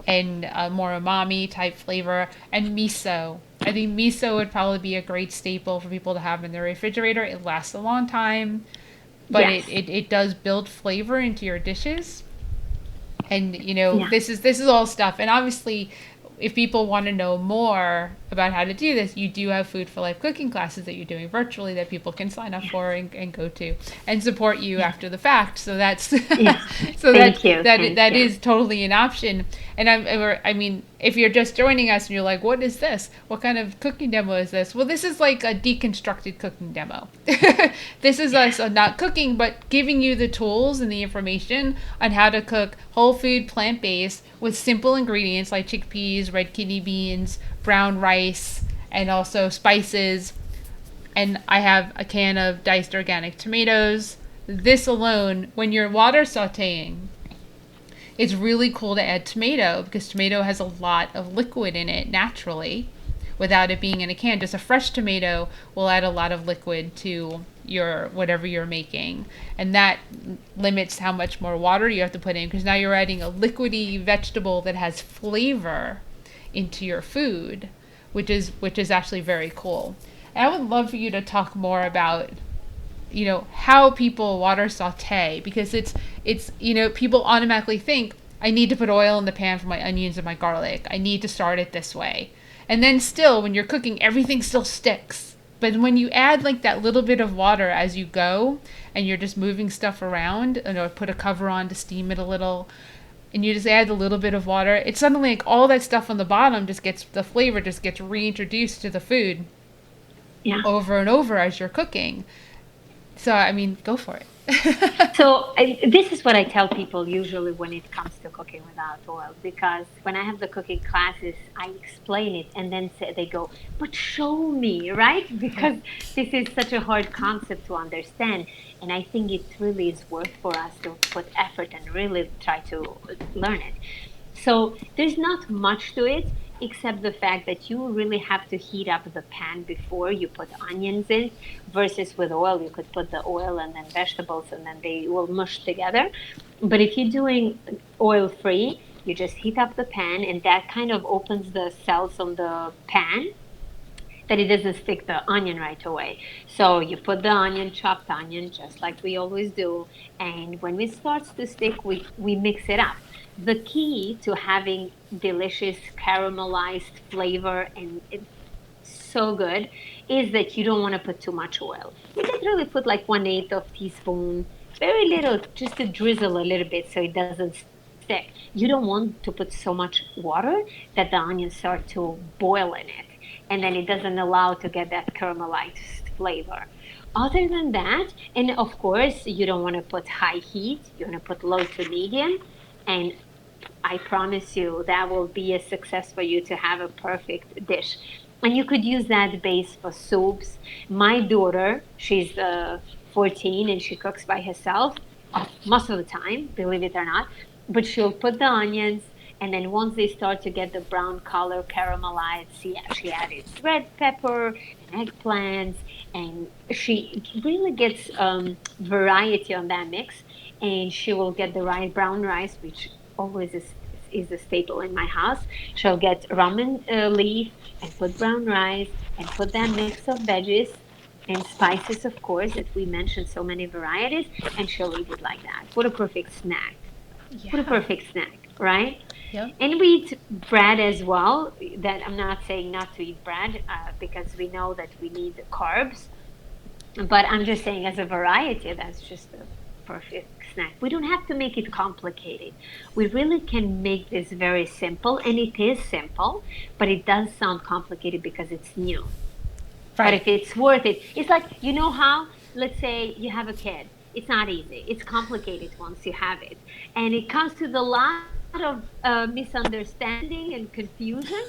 and more umami type flavor, and miso. I think miso would probably be a great staple for people to have in their refrigerator. It lasts a long time, but
yes,
it does build flavor into your dishes. And
yeah.
this is all stuff. And obviously, if people want to know more about how to do this, you do have Food for Life cooking classes that you're doing virtually that people can sign up
Yes,
for and go to and support you
yes,
after the fact. So that's
yeah.
so
Thank you, thank
that
you.
is totally an option. And I mean, if you're just joining us and you're like, what is this? What kind of cooking demo is this? Well, this is like a deconstructed cooking demo. This is us not cooking, but giving you the tools and the information on how to cook whole food, plant based with simple ingredients like chickpeas, red kidney beans, brown rice, and also spices. And I have a can of diced organic tomatoes. This alone, when you're water sauteing, it's really cool to add tomato because tomato has a lot of liquid in it naturally without it being in a can. Just a fresh tomato will add a lot of liquid to your whatever you're making. And that limits how much more water you have to put in because now you're adding a liquidy vegetable that has flavor into your food, which is actually very cool. And I would love for you to talk more about how people water saute because it's people automatically think I need to put oil in the pan for my onions and my garlic. I need to start it this way. And then still when you're cooking everything still sticks. But when you add like that little bit of water as you go and you're just moving stuff around or put a cover on to steam it a little and you just add a little bit of water, it's suddenly like all that stuff on the bottom the flavor just gets reintroduced to the food
Yeah.
over and over as you're cooking. So, I mean, go for it.
So this is what I tell people usually when it comes to cooking without oil, because when I have the cooking classes, I explain it and then they go, "But show me," right? Because this is such a hard concept to understand, and I think it really is worth for us to put effort and really try to learn it. So there's not much to it except the fact that you really have to heat up the pan before you put onions in, versus with oil, you could put the oil and then vegetables and then they will mush together. But if you're doing oil free, you just heat up the pan and that kind of opens the cells on the pan that it doesn't stick the onion right away. So you put the onion, chopped onion, just like we always do. And when it starts to stick, we mix it up. The key to having delicious caramelized flavor and it's so good is that you don't want to put too much oil. You can really put like 1/8 of teaspoon, very little, just to drizzle a little bit so it doesn't stick. You don't want to put so much water that the onions start to boil in it and then it doesn't allow to get that caramelized flavor. Other than that, and of course, you don't want to put high heat, you want to put low to medium, and I promise you that will be a success for you to have a perfect dish. And you could use that base for soups. My daughter, she's 14 and she cooks by herself most of the time, believe it or not. But she'll put the onions, and then once they start to get the brown color caramelized, she added red pepper and eggplants, and she really gets variety on that mix. And she will get the brown rice, which always is a staple in my house. She'll get ramen leaf and put brown rice and put that mix of veggies and spices, of course, that we mentioned so many varieties, and she'll eat it like that. What a perfect snack. What a
Yeah.
perfect snack, right?
Yep.
And we eat bread as well. That I'm not saying not to eat bread because we know that we need carbs, but I'm just saying as a variety, that's just a perfect snack. We don't have to make it complicated. We really can make this very simple, and it is simple, but it does sound complicated because it's new. But
Right.
if it's worth it, it's like, you know how, let's say you have a kid. It's not easy. It's complicated once you have it. And it comes with a lot of misunderstanding and confusion.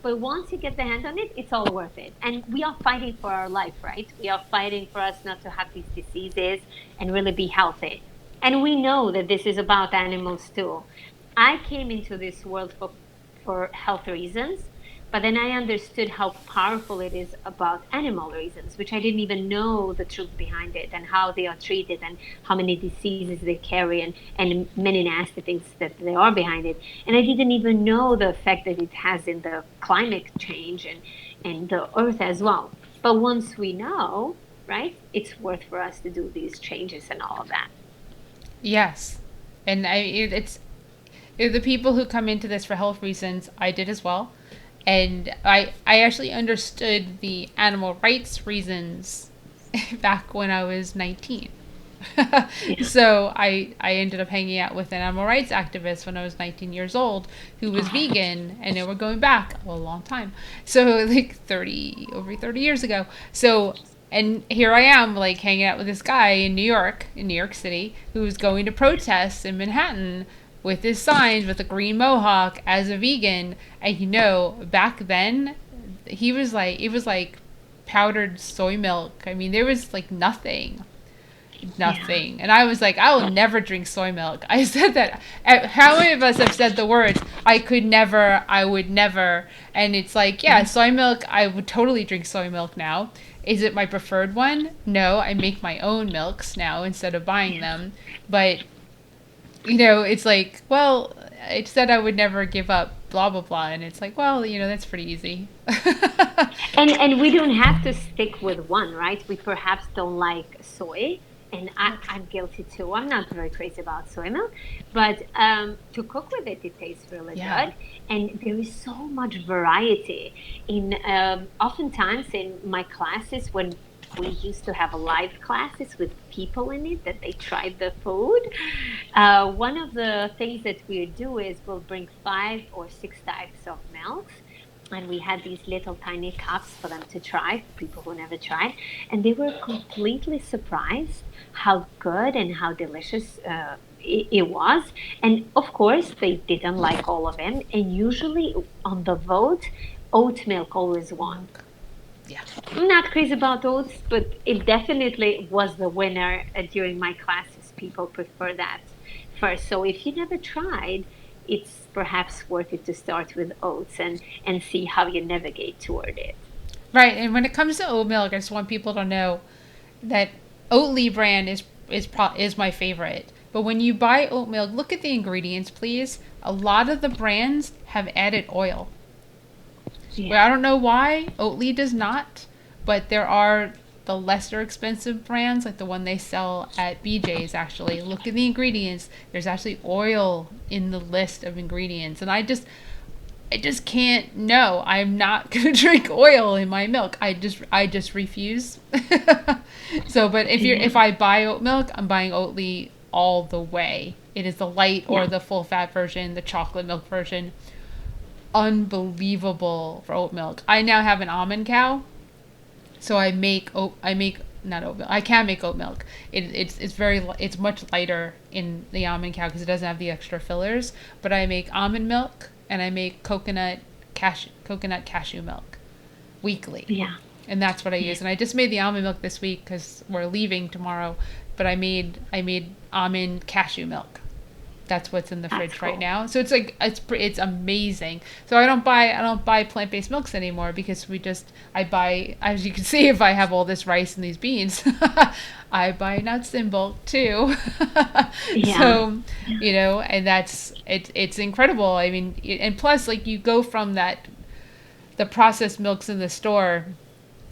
But once you get the hand on it, it's all worth it. And we are fighting for our life, right? We are fighting for us not to have these diseases and really be healthy. And we know that this is about animals too. I came into this world for health reasons, but then I understood how powerful it is about animal reasons, which I didn't even know the truth behind it and how they are treated and how many diseases they carry and many nasty things that they are behind it. And I didn't even know the effect that it has in the climate change and the earth as well. But once we know, right, it's worth for us to do these changes and all of that.
Yes. And the people who come into this for health reasons, I did as well. And I actually understood the animal rights reasons back when I was 19.
Yeah.
So I ended up hanging out with an animal rights activist when I was 19 years old who was vegan, and then we're going back a long time. So like 30, over 30 years ago. So, and here I am like hanging out with this guy in New York City, who was going to protests in Manhattan with his signs with a green mohawk as a vegan. And back then he was like, it was like powdered soy milk. I mean, there was like
Yeah.
nothing. And I was like, I will never drink soy milk. I said that. How many of us have said the words, I could never, I would never? And it's like, yeah, soy milk, I would totally drink soy milk now. Is it my preferred one? No, I make my own milks now instead of buying
Yeah.
them. But, it's like, well, it said I would never give up, blah, blah, blah. And it's like, well, that's pretty easy.
And we don't have to stick with one, right? We perhaps don't like soy, and I'm guilty too. I'm not very crazy about soy milk, but to cook with it, it tastes really
Yeah.
good, and there is so much variety. In oftentimes in my classes when we used to have live classes with people in it that they tried the food. One of the things that we do is we'll bring 5 or 6 types of milks, and we had these little tiny cups for them to try, people who never tried, and they were completely surprised how good and how delicious it was. And of course they didn't like all of them, and usually on the vote oat milk always won.
Yeah.
I'm not crazy about oats, but it definitely was the winner during my classes. People prefer that first. So if you never tried, it's perhaps worth it to start with oats and see how you navigate toward it.
Right. And when it comes to oat milk, I just want people to know that Oatly brand is my favorite. But when you buy oat milk, look at the ingredients, please. A lot of the brands have added oil.
Yeah.
Well, I don't know why Oatly does not, but there are the lesser expensive brands, like the one they sell at BJ's. Actually, look at the ingredients. There's actually oil in the list of ingredients, and I just can't. No, I'm not gonna drink oil in my milk. I just refuse. So, but if I buy oat milk, I'm buying Oatly all the way. It is the light or the full fat version, the chocolate milk version. Unbelievable for oat milk. I now have an almond cow, so I make not oat milk. I can make oat milk. It's much lighter in the almond cow because it doesn't have the extra fillers. But I make almond milk and I make coconut cashew milk weekly.
Yeah.
And that's what I use. And I just made the almond milk this week because we're leaving tomorrow. But I made almond cashew milk. That's what's in the fridge right now. So it's like it's amazing. So I don't buy plant-based milks anymore because I buy, as you can see, if I have all this rice and these beans, I buy nuts in bulk too.
Yeah.
So, and it's incredible. I mean, and plus like you go from the processed milks in the store,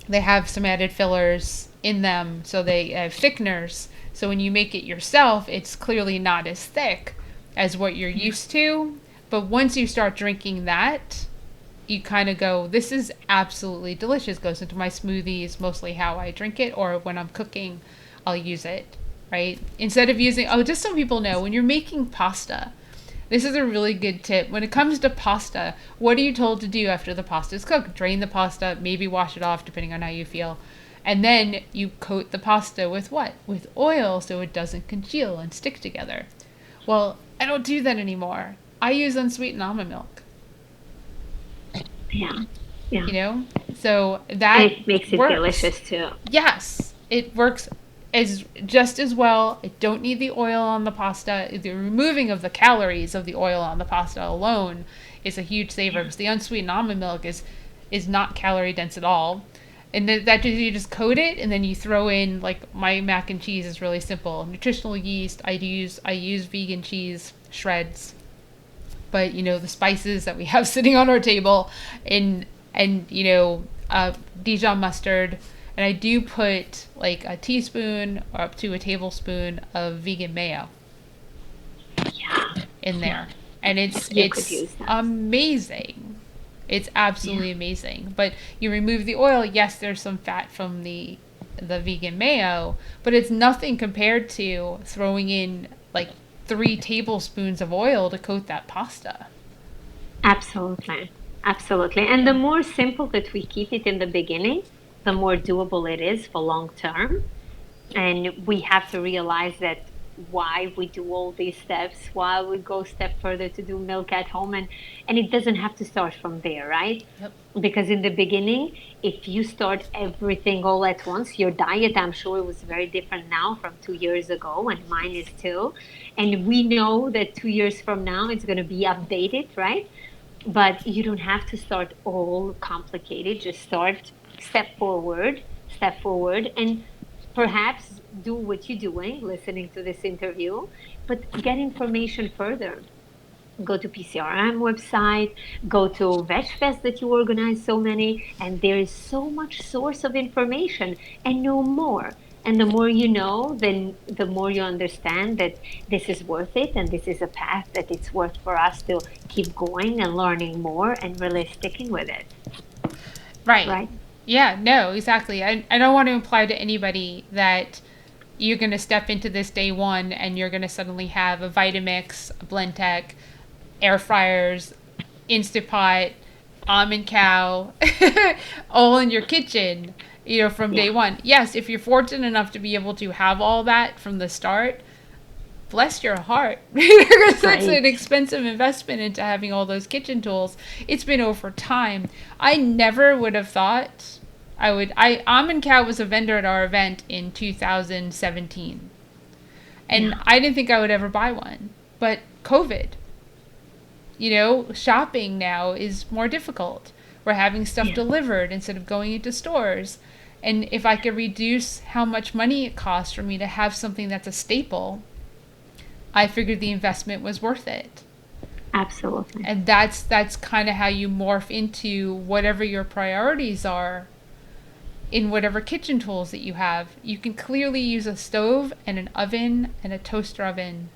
they have some added fillers in them, so they have thickeners. So when you make it yourself, it's clearly not as thick as what you're used to. But once you start drinking that, you kind of go, this is absolutely delicious. Goes into my smoothies, mostly how I drink it, or when I'm cooking, I'll use it, right? Instead of using, just so people know, when you're making pasta, this is a really good tip. When it comes to pasta, what are you told to do after the pasta is cooked? Drain the pasta, maybe wash it off, depending on how you feel. And then you coat the pasta with what? With oil so it doesn't congeal and stick together. Well, I don't do that anymore. I use unsweetened almond milk.
Yeah. Yeah.
So that
and it makes it
works.
Delicious too.
Yes, it works just as well. I don't need the oil on the pasta. The removing of the calories of the oil on the pasta alone is a huge saver because the unsweetened almond milk is not calorie dense at all. And that you just coat it, and then you throw in, like, my mac and cheese is really simple. Nutritional yeast. I use vegan cheese shreds, but the spices that we have sitting on our table, and Dijon mustard, and I do put like a teaspoon or up to a tablespoon of vegan mayo. In there, and it's amazing. It's absolutely amazing. But you remove the oil. Yes, there's some fat from the vegan mayo, but it's nothing compared to throwing in like 3 tablespoons of oil to coat that pasta.
Absolutely. Absolutely. And the more simple that we keep it in the beginning, the more doable it is for long term. And we have to realize that why we do all these steps, why we go a step further to do milk at home, and it doesn't have to start from there, right?
Yep.
Because in the beginning, if you start everything all at once, your diet, I'm sure, was very different now from 2 years ago, and mine is too. And we know that 2 years from now it's going to be updated, right? But you don't have to start all complicated. Just start step forward, and perhaps do what you're doing, listening to this interview, but get information further. Go to PCRM website, go to Vegfest that you organize so many, and there is so much source of information, and know more. And the more you know, then the more you understand that this is worth it, and this is a path that it's worth for us to keep going and learning more and really sticking with it.
Right. Yeah, no, exactly. I don't want to imply to anybody that you're going to step into this day one and you're going to suddenly have a Vitamix, a Blendtec, air fryers, Instapot, almond cow, all in your kitchen, from day one. Yes, if you're fortunate enough to be able to have all that from the start, bless your heart. Because that's an expensive investment into having all those kitchen tools. It's been over time. I never would have thought Almond Cow was a vendor at our event in 2017. And I didn't think I would ever buy one. But COVID shopping now is more difficult. We're having stuff
Yeah.
delivered instead of going into stores. And if I could reduce how much money it costs for me to have something that's a staple, I figured the investment was worth it.
Absolutely.
And that's kind of how you morph into whatever your priorities are in whatever kitchen tools that you have. You can clearly use a stove and an oven and a toaster oven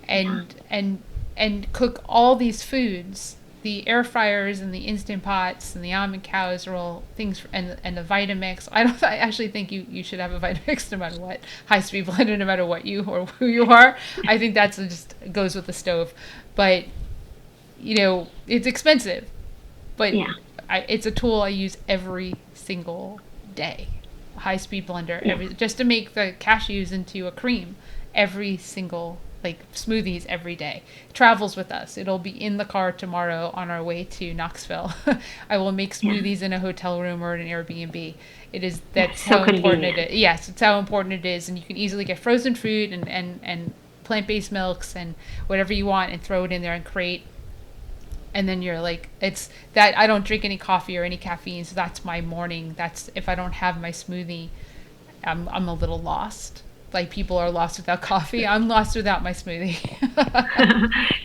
Yeah.
and cook all these foods. The air fryers and the instant pots and the almond cows are all things, and the Vitamix. I actually think you should have a Vitamix no matter what, high speed blender no matter what you or who you are. I think that's just goes with the stove, but it's expensive, but
Yeah.
it's a tool I use every single day. High speed blender,
Yeah.
just to make the cashews into a cream every single, like smoothies every day. It travels with us. It'll be in the car tomorrow on our way to Knoxville. I will make
Yeah.
smoothies in a hotel room or in an Airbnb.
Yeah.
That's
So
how important it
convenient.
is. Yes, it's how important it is, and you can easily get frozen fruit and plant-based milks and whatever you want and throw it in there and create. And then you're like, it's that I don't drink any coffee or any caffeine, so that's my morning. That's if I don't have my smoothie, I'm a little lost. Like people are lost without coffee. I'm lost without my smoothie.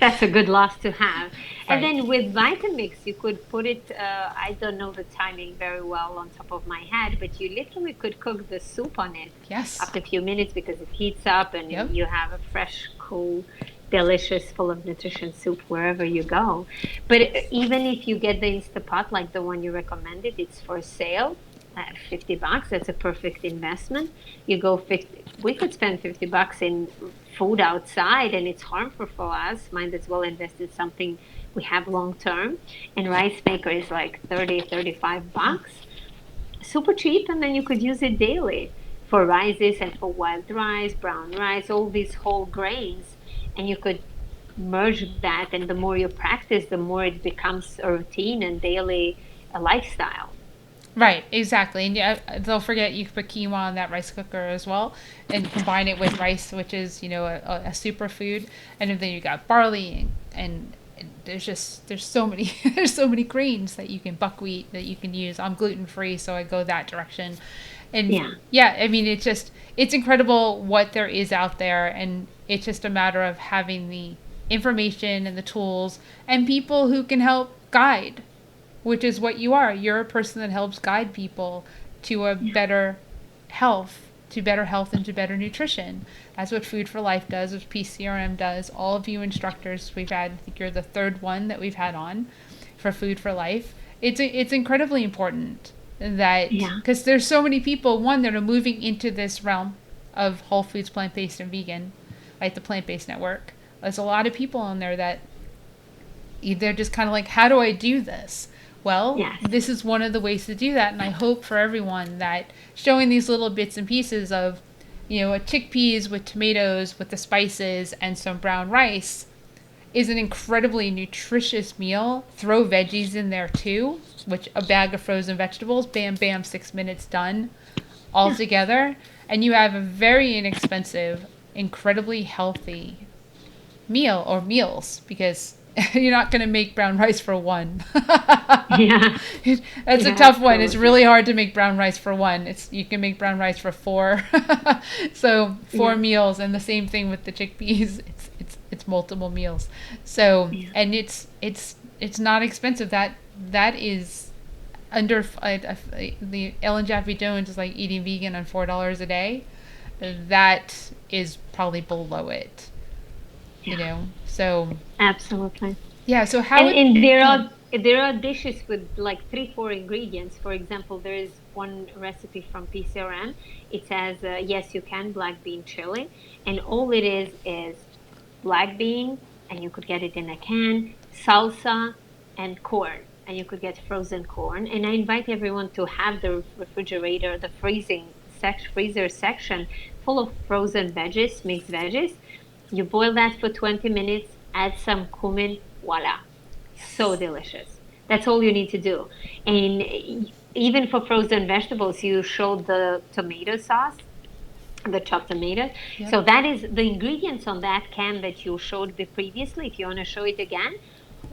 That's a good loss to have. And
Right.
then with Vitamix, you could put it, I don't know the timing very well on top of my head, but you literally could cook the soup on it
Yes.
after a few minutes because it heats up and
Yep.
you have a fresh, cool, delicious, full of nutrition soup wherever you go. But even if you get the Instapot, like the one you recommended, it's for sale. $50, that's a perfect investment. You go 50, we could spend $50 in food outside and it's harmful for us. Might as well invest in something we have long term. And rice maker is like 30, $35. Super cheap, and then you could use it daily for rices and for wild rice, brown rice, all these whole grains. And you could merge that, and the more you practice, the more it becomes a routine and daily a lifestyle.
Right, exactly. And yeah, don't forget you can put quinoa on that rice cooker as well and combine it with rice, which is, a superfood. And then you got barley and there's so many there's so many grains that you can buckwheat that you can use. I'm gluten free, so I go that direction. And
Yeah.
yeah, I mean it's incredible what there is out there, and it's just a matter of having the information and the tools and people who can help guide, which is what you are. You're a person that helps guide people to a
Yeah.
better health and to better nutrition. That's what Food for Life does, what PCRM does. All of you instructors we've had, I think you're the third one that we've had on for Food for Life. It's incredibly important that,
Yeah.
because there's so many people, one, that are moving into this realm of whole foods, plant-based and vegan, like the plant-based network. There's a lot of people on there that they're just kind of like, how do I do this? Well,
Yes.
this is one of the ways to do that, and I hope for everyone that showing these little bits and pieces of, a chickpeas with tomatoes with the spices and some brown rice is an incredibly nutritious meal. Throw veggies in there too, which a bag of frozen vegetables, bam, bam, 6 minutes done, all
Yeah.
together, and you have a very inexpensive, incredibly healthy meal or meals, because you're not going to make brown rice for one.
Yeah.
That's a
Yeah,
tough one. It's
absolutely.
really hard to make brown rice for one. You can make brown rice for four. So four
Yeah.
meals, and the same thing with the chickpeas. It's multiple meals. So,
Yeah.
and it's not expensive. That is under the Ellen Jaffe Jones is like eating vegan on $4 a day. That is probably below it.
Yeah.
So
Absolutely.
yeah. So how
And
would
and there
yeah.
are there are dishes with like three, four ingredients. For example, there is one recipe from PCRM. It says, yes, you can black bean chili, and all it is black bean, and you could get it in a can, salsa, and corn, and you could get frozen corn. And I invite everyone to have the refrigerator, the freezer section full of frozen veggies, mixed veggies. You boil that for 20 minutes, add some cumin, voila. So delicious. That's all you need to do. And even for frozen vegetables, you showed the tomato sauce, the chopped tomatoes.
Yep.
So that is the ingredients on that can that you showed previously. If you want to show it again,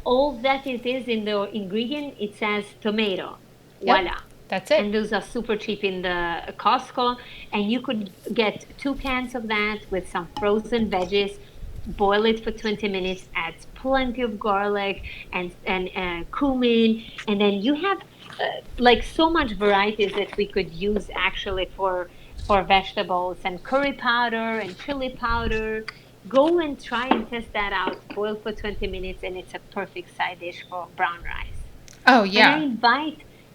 all that it is in the ingredient, it says tomato.
Yep.
Voila.
That's it.
And those are super cheap in the Costco. And you could get 2 cans of that with some frozen veggies, boil it for 20 minutes, add plenty of garlic and cumin. And then you have like so much varieties that we could use actually for vegetables and curry powder and chili powder. Go and try and test that out. Boil for 20 minutes and it's a perfect side dish for brown rice.
Oh,
And
yeah.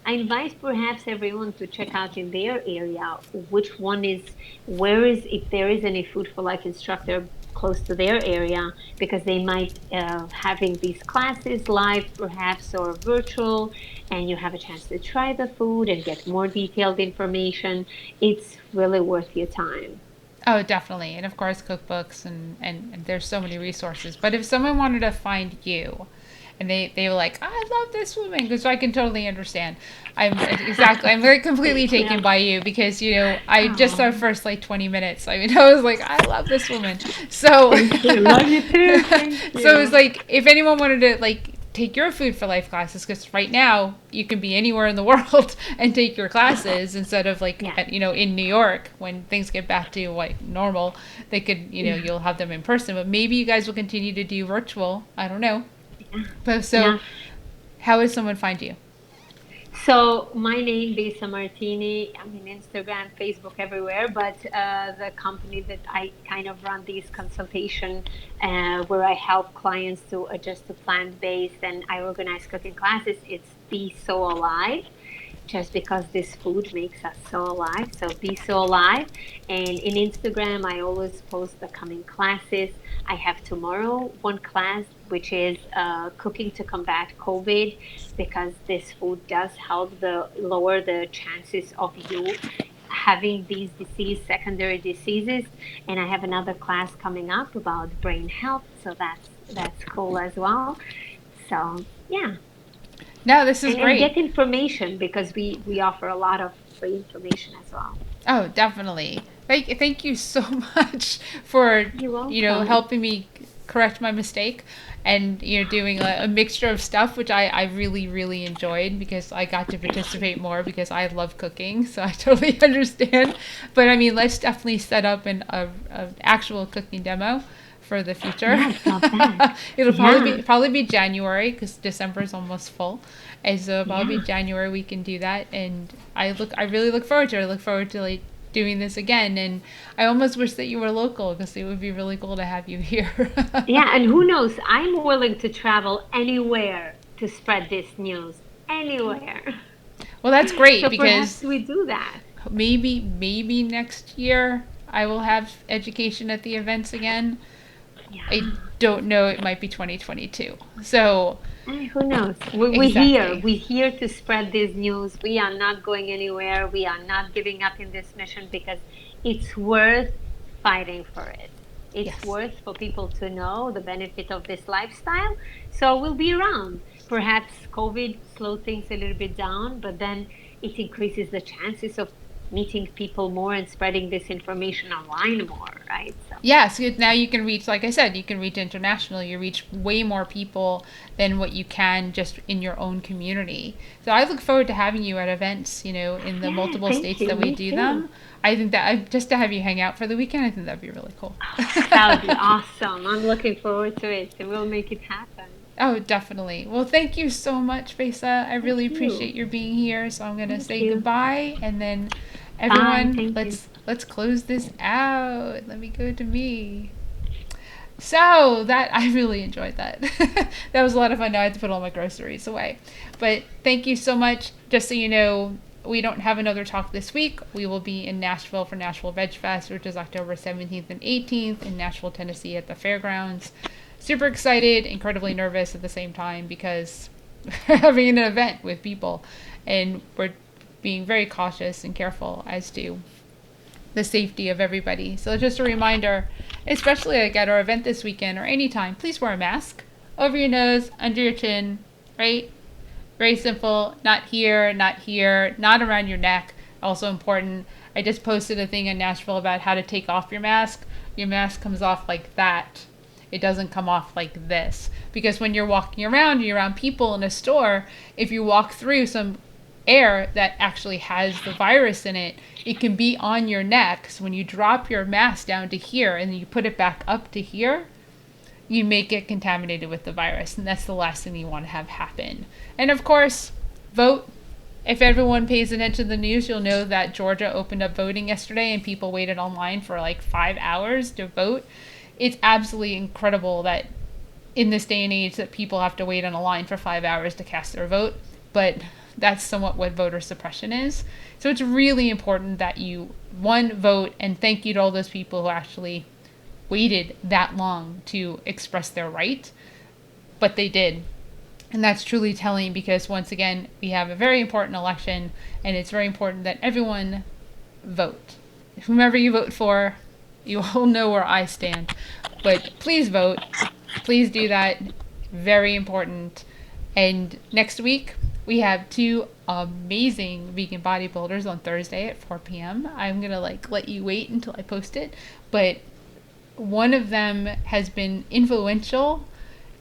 I invite perhaps everyone to check out in their area which one is, where is, if there is any Food for Life instructor close to their area, because they might having these classes live perhaps or virtual, and you have a chance to try the food and get more detailed information. It's really worth your time.
Oh, definitely. And of course, cookbooks and there's so many resources. But if someone wanted to find you and they were like, I love this woman, because I can totally understand. I'm very completely taken
Yeah.
by you because, I just
Oh,
our first like 20 minutes. I mean, I was like, I love this woman. So,
thank you. Love you too. Thank
so it's
you.
like, if anyone wanted to like take your Food for Life classes, because right now you can be anywhere in the world and take your classes instead of like
Yeah.
in New York when things get back to like normal, they could
Yeah.
you'll have them in person, but maybe you guys will continue to do virtual. I don't know.
Yeah.
But so
Yeah.
how would someone find you?
So my name, Besa Martini. I'm in Instagram, Facebook, everywhere. But the company that I kind of run these consultation, where I help clients to adjust to plant-based, and I organize cooking classes. It's Be So Alive, just because this food makes us so alive. So Be So Alive. And in Instagram, I always post the coming classes. I have tomorrow one class, which is cooking to combat COVID, because this food does help the lower the chances of you having these secondary diseases. And I have another class coming up about brain health, so that's cool as well. So yeah,
No, this is
and
great.
get information, because we offer a lot of free information as well.
Oh, definitely. Thank you so much for,
You're welcome.
helping me correct my mistake and, doing a mixture of stuff, which I really, really enjoyed because I got to participate more because I love cooking. So I totally understand. But I mean, let's definitely set up a actual cooking demo for the future.
Yes, love that.
It'll
Yeah,
probably be January because December is almost full, and so probably
yeah.
January we can do that. And I really look forward to it. I look forward to like doing this again. And I almost wish that you were local because it would be really cool to have you here.
Yeah, and who knows? I'm willing to travel anywhere to spread this news. Anywhere.
Well, that's great
So perhaps
because
we do that.
maybe next year I will have education at the events again. I
Yeah.
don't know. It might be 2022. So
Who knows? We're here.
exactly.
We're here to spread this news. We are not going anywhere. We are not giving up in this mission, because it's worth fighting for it. It's
Yes.
worth for people to know the benefit of this lifestyle. So we'll be around. Perhaps COVID slowed things a little bit down, but then it increases the chances of meeting people more and spreading this information online more, right? So,
Yeah, so now you can reach, like I said, you can reach internationally. You reach way more people than what you can just in your own community. So I look forward to having you at events, in the
yeah,
multiple
thank
states
you.
that we
Me
do
too.
them. I think that just to have you hang out for the weekend, I think that'd be really cool.
That would be awesome. I'm looking forward to it, and we'll make it happen.
Oh, definitely. Well, thank you so much, Besa. I
Thank
really appreciate
you.
your being here. So I'm gonna
Thank
say
you.
goodbye, and then
Bye.
everyone,
Thank you.
let's close this out. Let me go to me. So that I really enjoyed that. That was a lot of fun. Now I have to put all my groceries away. But thank you so much. Just so you know, we don't have another talk this week. We will be in Nashville for Nashville Vegfest, which is October 17th and 18th in Nashville, Tennessee at the fairgrounds. Super excited, incredibly nervous at the same time because we're having an event with people and we're being very cautious and careful as to the safety of everybody. So just a reminder, especially like at our event this weekend or anytime, please wear a mask over your nose, under your chin, right? Very simple. Not here, not here, not around your neck. Also important. I just posted a thing in Nashville about how to take off your mask. Your mask comes off like that. it doesn't come off like this. Because when you're walking around, you're around people in a store, if you walk through some air that actually has the virus in it, it can be on your neck. So when you drop your mask down to here and then you put it back up to here, you may get contaminated with the virus, and that's the last thing you want to have happen. And of course, vote. If everyone pays attention to the news, you'll know that Georgia opened up voting yesterday and people waited online for like 5 hours to vote. It's absolutely incredible that in this day and age that people have to wait on a line for 5 hours to cast their vote, but that's somewhat what voter suppression is. So it's really important that you, one, vote, and thank you to all those people who actually waited that long to express their right, but they did. And that's truly telling because, once again, we have a very important election, and it's very important that everyone vote. Whomever you vote for, you all know where I stand. But please vote. Please do that. Very important. And next week, we have 2 amazing vegan bodybuilders on Thursday at 4 p.m. I'm going to let you wait until I post it. But one of them has been influential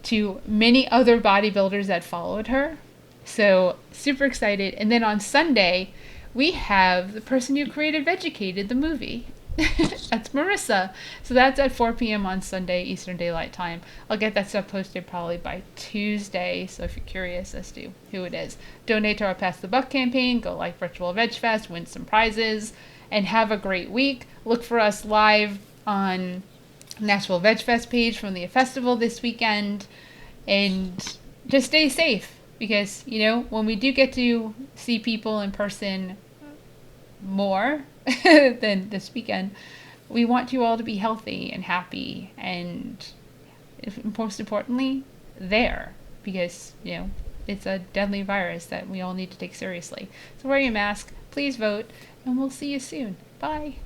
to many other bodybuilders that followed her. So super excited. And then on Sunday, we have the person who created Vegucated, the movie. That's Marissa. So that's at 4 p.m. on Sunday, Eastern Daylight Time. I'll get that stuff posted probably by Tuesday. So if you're curious as to who it is, donate to our Pass the Buck campaign, go like Virtual Vegfest, win some prizes, and have a great week. Look for us live on Nashville Vegfest page from the festival this weekend, and just stay safe because, when we do get to see people in person more than this weekend, we want you all to be healthy and happy and, most importantly, there because, it's a deadly virus that we all need to take seriously. So wear your mask, please vote, and we'll see you soon. Bye.